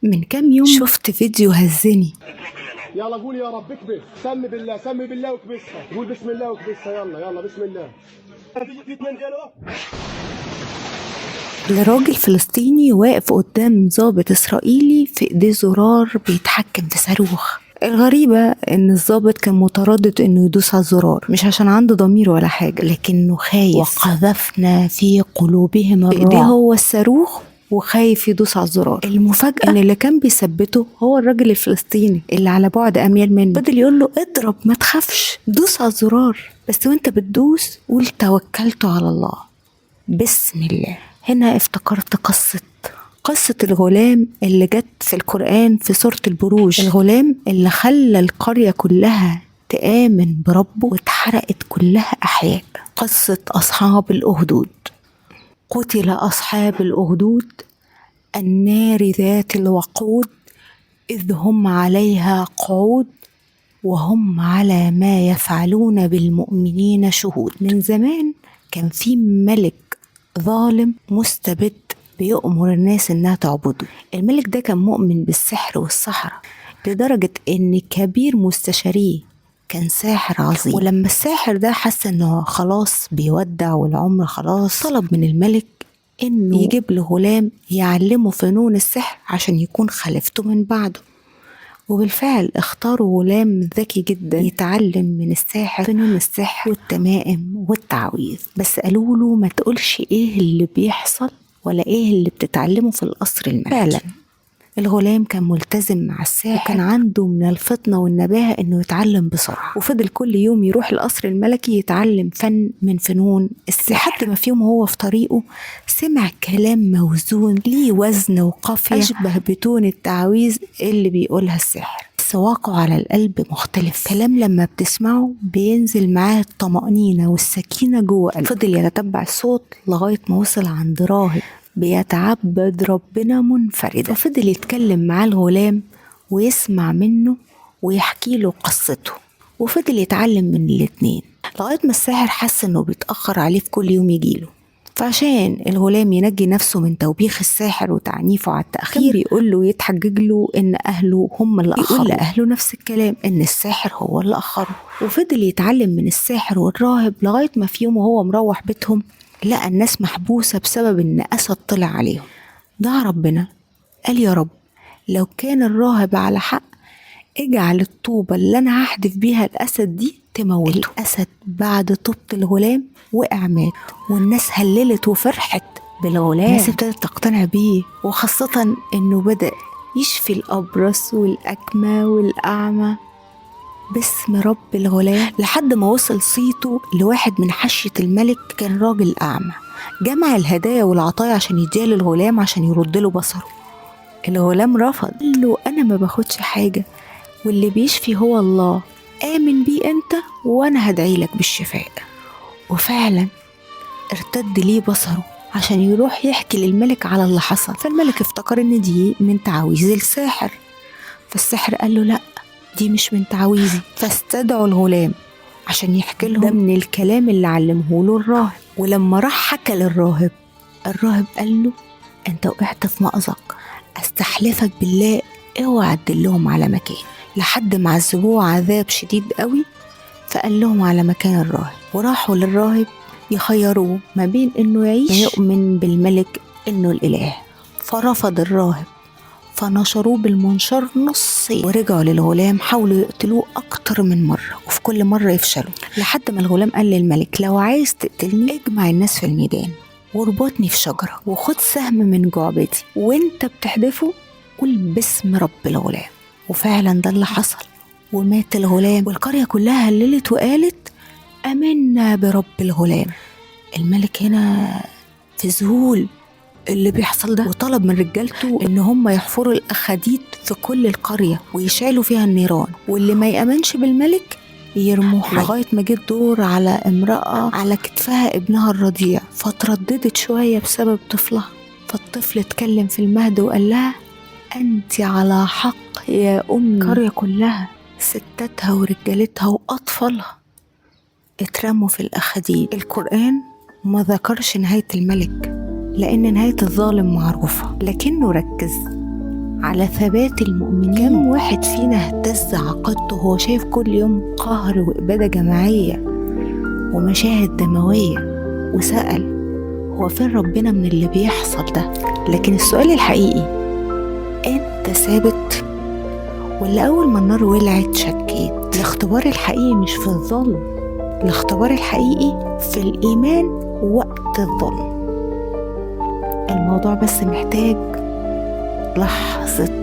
من كام يوم شفت فيديو هزني. يلا قول يا رب اكبس، سمي بالله سمي بالله وكبسها، قول بسم الله وكبسها، يلا بسم الله. في اتنين قالوا لراجل فلسطيني واقف قدام ضابط إسرائيلي في إيديه زرار بيتحكم في صاروخ. الغريبة إن الضابط كان متردد إنه يدوس على الزرار، مش عشان عنده ضمير ولا حاجة، لكنه خايف. وقذفنا في قلوبهم الرعب. بإيديه هو الصاروخ وخايف يدوس على الزرار. المفاجأة إن اللي كان بيثبته هو الراجل الفلسطيني اللي على بعد أميال منه. فضل يقول له اضرب، ما تخافش، دوس على الزرار، بس وانت بتدوس قول توكلت على الله، بسم الله. هنا افتكرت قصة الغلام اللي جت في القرآن في سورة البروج، الغلام اللي خلى القرية كلها تآمن بربه واتحرقت كلها أحياء. قصة أصحاب الأخدود. قتل أصحاب الأخدود النار ذات الوقود إذ هم عليها قعود وهم على ما يفعلون بالمؤمنين شهود. من زمان كان في ملك ظالم مستبد بيؤمر الناس انها تعبده. الملك ده كان مؤمن بالسحر والسحرة لدرجة ان كبير مستشاريه كان ساحر عظيم. ولما الساحر ده حس انه خلاص بيودع والعمر خلاص، طلب من الملك انه يجيب له غلام يعلمه فنون السحر عشان يكون خليفته من بعده. وبالفعل اختاروا غلام ذكي جدا يتعلم من الساحر فنون السحر والتمائم والتعويذ. بس قالوا له ما تقولش ايه اللي بيحصل ولا ايه اللي بتتعلمه في القصر الملكي. فعلا الغلام كان ملتزم مع الساحر وكان عنده من الفطنة والنباهة انه يتعلم بسرعة، وفضل كل يوم يروح القصر الملكي يتعلم فن من فنون السحر. لحد ما في يوم هو في طريقه سمع كلام موزون ليه وزن وقافية أشبه بتون التعويذ اللي بيقولها الساحر، بس واقعه على القلب مختلف. كلام لما بتسمعه بينزل معاه الطمأنينة والسكينة جوه قلبه. فضل يتتبع الصوت لغاية ما وصل عند راهب بيتعبد ربنا منفرد، وفضل يتكلم مع الغلام ويسمع منه ويحكي له قصته، وفضل يتعلم من الاتنين لغاية ما الساحر حس انه بيتأخر عليه في كل يوم يجيله. فعشان الغلام ينجي نفسه من توبيخ الساحر وتعنيفه على التأخير يقول له يتحجج له ان اهله هم اللي اخروا، يقول لاهله نفس الكلام ان الساحر هو اللي اخره. وفضل يتعلم من الساحر والراهب لغاية ما في يوم وهو مروح بيتهم لقى الناس محبوسة بسبب ان اسد طلع عليهم. دعا ربنا قال يا رب لو كان الراهب على حق اجعل الطوبة اللي انا هحدف بيها الاسد دي تموته. الاسد بعد طوبة الغلام وقع مات، والناس هللت وفرحت بالغلام. الناس ابتدت تقتنع بيه، وخاصة انه بدأ يشفي الابرص والاكمى والاعمى باسم رب الغلام، لحد ما وصل صيته لواحد من حشية الملك كان راجل أعمى. جمع الهدايا والعطايا عشان يديها للغلام عشان يرد له بصره. الغلام رفض، قال له أنا ما باخدش حاجة واللي بيشفي هو الله، آمن بيه أنت وأنا هدعي لك بالشفاء. وفعلا ارتد ليه بصره عشان يروح يحكي للملك على اللي حصل. فالملك افتكر ان دي من تعويذ الساحر، فالساحر قال له لا دي مش من تعويذي. فاستدعوا الغلام عشان يحكي لهم ده من الكلام اللي علمه له الراهب. ولما راح حكى للراهب، الراهب قال له انت وقعت في مأزق، استحلفك بالله اوعى تدلهم على مكان، لحد ما عذبوه عذاب شديد قوي. فقال لهم على مكان الراهب، وراحوا للراهب يخيروه ما بين انه يعيش ويؤمن بالملك انه الاله. فرفض الراهب، فنشروه بالمنشار نصين. ورجعوا للغلام حاولوا يقتلوه أكتر من مرة، وفي كل مرة يفشلوا، لحد ما الغلام قال للملك لو عايز تقتلني اجمع الناس في الميدان واربطني في شجرة وخد سهم من جعبتي وانت بتحدفه قول باسم رب الغلام. وفعلا ده اللي حصل، ومات الغلام والقرية كلها هللت وقالت آمنا برب الغلام. الملك هنا في ذهول اللي بيحصل ده، وطلب من رجالته ان هم يحفروا الاخاديد في كل القرية ويشعلوا فيها النيران، واللي ما يأمنش بالملك يرموه حي. لغاية ما جه الدور على امرأة على كتفها ابنها الرضيع، فترددت شوية بسبب طفلها. فالطفل اتكلم في المهد وقال لها انت على حق يا أمي. القرية كلها ستاتها ورجالتها وأطفالها اترموا في الأخاديد. القرآن ما ذكرش نهاية الملك لأن نهاية الظالم معروفة، لكنه ركز على ثبات المؤمنين. كم واحد فينا اهتز عقيدته وهو شايف كل يوم قهر وإبادة جماعية ومشاهد دموية، وسأل هو فين ربنا من اللي بيحصل ده؟ لكن السؤال الحقيقي، انت ثابت ولا أول ما النار ولعت شكيت؟ الاختبار الحقيقي مش في الظلم، الاختبار الحقيقي في الإيمان وقت الظلم. الموضوع بس محتاج لحظة